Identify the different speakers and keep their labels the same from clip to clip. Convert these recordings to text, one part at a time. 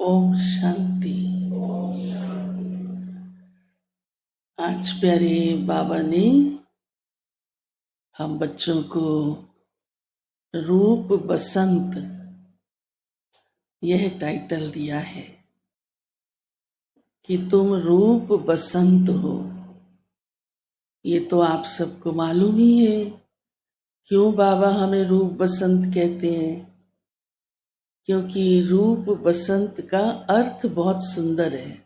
Speaker 1: ओम शांति। आज प्यारे बाबा ने हम बच्चों को रूप बसंत यह टाइटल दिया है कि तुम रूप बसंत हो। ये तो आप सबको मालूम ही है क्यों बाबा हमें रूप बसंत कहते हैं। क्योंकि रूप बसंत का अर्थ बहुत सुंदर है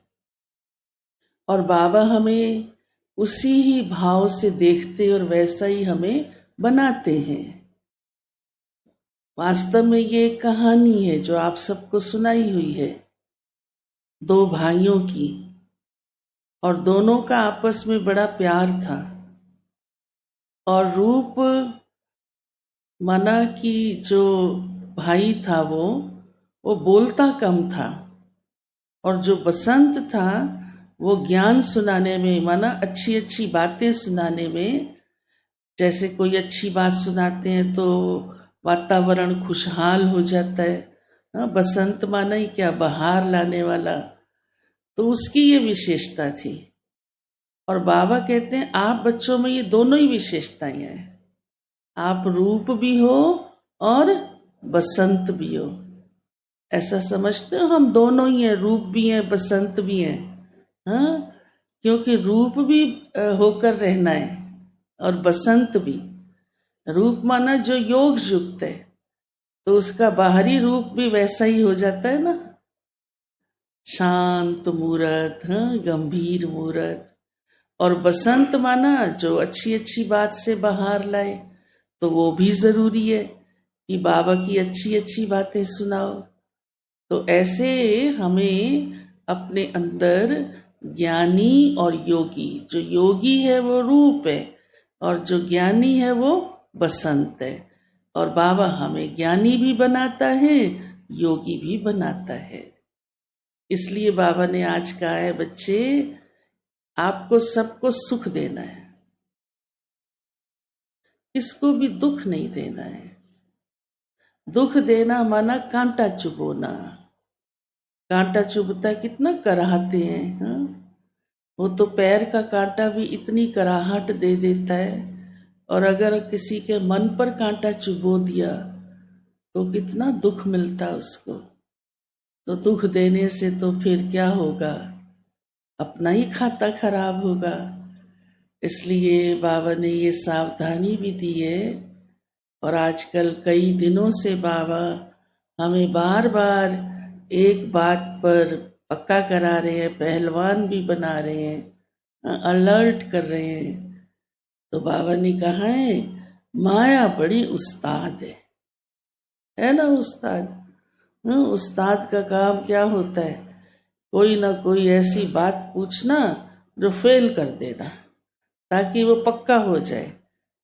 Speaker 1: और बाबा हमें उसी ही भाव से देखते और वैसा ही हमें बनाते हैं। वास्तव में ये एक कहानी है जो आप सबको सुनाई हुई है, दो भाइयों की, और दोनों का आपस में बड़ा प्यार था। और रूप माना कि जो भाई था वो बोलता कम था, और जो बसंत था वो ज्ञान सुनाने में, माना अच्छी अच्छी बातें सुनाने में। जैसे कोई अच्छी बात सुनाते हैं तो वातावरण खुशहाल हो जाता है। बसंत माना ही क्या, बहार लाने वाला। तो उसकी ये विशेषता थी। और बाबा कहते हैं आप बच्चों में ये दोनों ही विशेषताएं हैं। आप रूप भी हो और बसंत भी हो। ऐसा समझते हो, हम दोनों ही हैं, रूप भी हैं बसंत भी हैं। हाँ, क्योंकि रूप भी होकर रहना है और बसंत भी। रूप माना जो योग युक्त है, तो उसका बाहरी रूप भी वैसा ही हो जाता है ना, शांत मूरत, हाँ, गंभीर मूरत। और बसंत माना जो अच्छी अच्छी बात से बाहर लाए, तो वो भी जरूरी है कि बाबा की अच्छी अच्छी बातें सुनाओ। तो ऐसे हमें अपने अंदर ज्ञानी और योगी, जो योगी है वो रूप है और जो ज्ञानी है वो बसंत है। और बाबा हमें ज्ञानी भी बनाता है, योगी भी बनाता है। इसलिए बाबा ने आज कहा है, बच्चे आपको सबको सुख देना है, किसको भी दुख नहीं देना है। दुख देना माना कांटा चुभोना। कांटा चुभता कितना कराहते हैं, हाँ? वो तो पैर का कांटा भी इतनी कराहट दे देता है, और अगर किसी के मन पर कांटा चुभो दिया तो कितना दुख मिलता उसको। तो दुख देने से तो फिर क्या होगा, अपना ही खाता खराब होगा। इसलिए बाबा ने ये सावधानी भी दी है। और आजकल कई दिनों से बाबा हमें बार बार एक बात पर पक्का करा रहे हैं, पहलवान भी बना रहे हैं, अलर्ट कर रहे हैं। तो बाबा ने कहा है, माया बड़ी उस्ताद है ना उस्ताद। उस्ताद का काम क्या होता है, कोई ना कोई ऐसी बात पूछना जो फेल कर देना, ताकि वो पक्का हो जाए।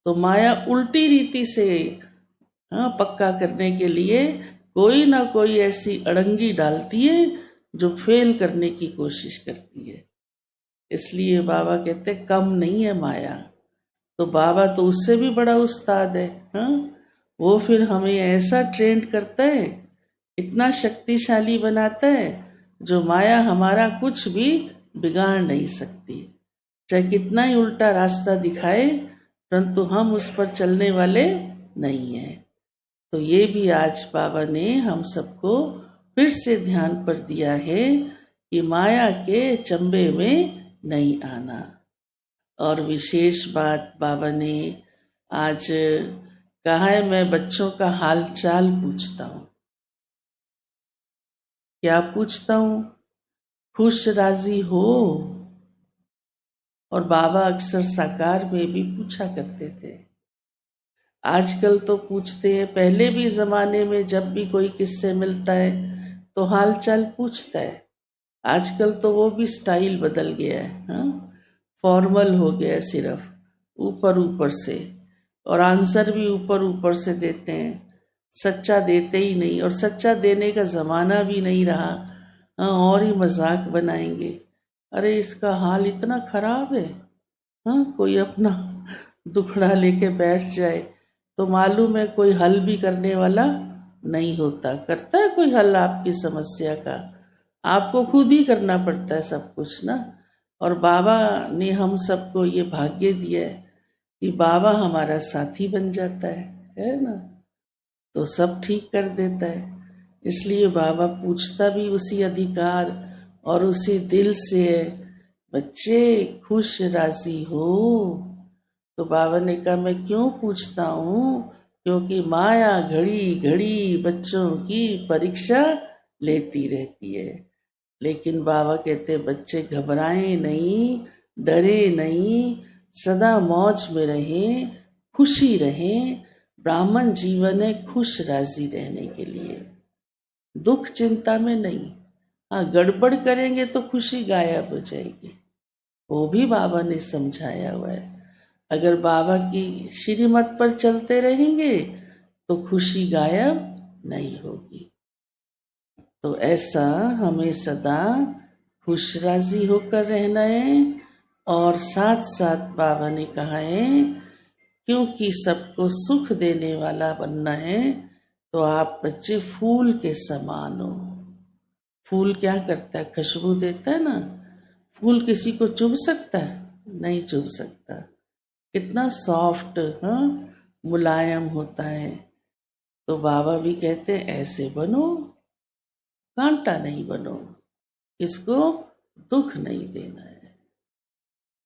Speaker 1: तो माया उल्टी रीति से पक्का करने के लिए कोई ना कोई ऐसी अड़ंगी डालती है जो फेल करने की कोशिश करती है। इसलिए बाबा कहते कम नहीं है माया। तो बाबा तो उससे भी बड़ा उस्ताद है। वो फिर हमें ऐसा ट्रेंड करता है, इतना शक्तिशाली बनाता है, जो माया हमारा कुछ भी बिगाड़ नहीं सकती। चाहे कितना ही उल्टा रास्ता दिखाए, परंतु हम उस पर चलने वाले नहीं हैं। तो ये भी आज बाबा ने हम सबको फिर से ध्यान पर दिया है कि माया के चंबे में नहीं आना। और विशेष बात बाबा ने आज कहा है, मैं बच्चों का हाल चाल पूछता हूँ। क्या पूछता हूँ, खुश राजी हो? और बाबा अक्सर साकार में भी पूछा करते थे। आजकल तो पूछते हैं, पहले भी जमाने में जब भी कोई किससे मिलता है तो हाल चाल पूछता है। आजकल तो वो भी स्टाइल बदल गया है, फॉर्मल हो गया है, सिर्फ ऊपर ऊपर से, और आंसर भी ऊपर ऊपर से देते हैं, सच्चा देते ही नहीं। और सच्चा देने का जमाना भी नहीं रहा, और ही मजाक बनाएंगे। अरे इसका हाल इतना खराब है, कोई अपना दुखड़ा लेके बैठ जाए तो मालूम है कोई हल भी करने वाला नहीं होता। करता है कोई हल आपकी समस्या का? आपको खुद ही करना पड़ता है सब कुछ ना। और बाबा ने हम सबको ये भाग्य दिया है कि बाबा हमारा साथी बन जाता है ना। तो सब ठीक कर देता है। इसलिए बाबा पूछता भी उसी अधिकार और उसी दिल से है, बच्चे खुश राजी हो। तो बाबा ने कहा मैं क्यों पूछता हूँ, क्योंकि माया घड़ी घड़ी बच्चों की परीक्षा लेती रहती है। लेकिन बाबा कहते बच्चे घबराएं नहीं, डरे नहीं, सदा मौज में रहें, खुशी रहें। ब्राह्मण जीवन है खुश राजी रहने के लिए, दुख चिंता में नहीं। हाँ, गड़बड़ करेंगे तो खुशी गायब हो जाएगी, वो भी बाबा ने समझाया हुआ है। अगर बाबा की श्रीमत पर चलते रहेंगे तो खुशी गायब नहीं होगी। तो ऐसा हमें सदा खुश राजी होकर रहना है। और साथ साथ बाबा ने कहा है, क्योंकि सबको सुख देने वाला बनना है, तो आप बच्चे फूल के समान हो। फूल क्या करता है, खुशबू देता है ना। फूल किसी को चुभ सकता है, नहीं चुभ सकता। कितना सॉफ्ट, हाँ, मुलायम होता है। तो बाबा भी कहते हैं ऐसे बनो, कांटा नहीं बनो, इसको दुख नहीं देना है।